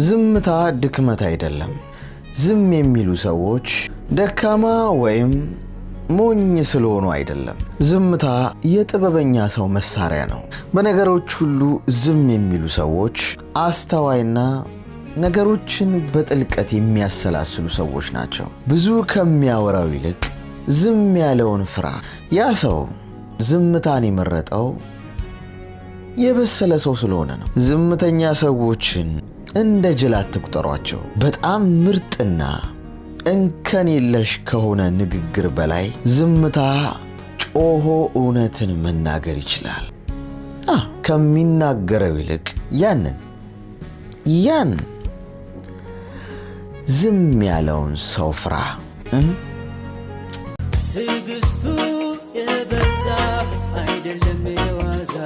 ዝምታ ድክመት አይደለም። ዝም የሚሉ ሰዎች ደካማ ወይም ሞኝ ስለሆኑ አይደለም። ዝምታ የጥበበኛ ሰው መሳሪያ ነው። በነገሮች ሁሉ ዝም የሚሉ ሰዎች አስተዋይና ነገሮችን በጥልቀት የሚያሰላስሉ ሰዎች ናቸው። ብዙ ከሚያወራው ይልቅ ዝም ያለውን ፍራ። ያ ሰው ዝምታን የመረጠው የበሰለ ሰው ስለሆነ ነው። ዝምተኛ ሰዎችን እንደ ጅል አትቁጠሯቸው። በጣም ምርጥና እንከን የለሽ ከሆነ ንግግር በላይ ዝምታ ጮሆ እውነትን መናገር ይችላል። ከሚናገረው ይልቅ ያን ዝም ያለውን ሰው ፍራ። ትዕግስቱ የበዛ አይደለም የዋዛ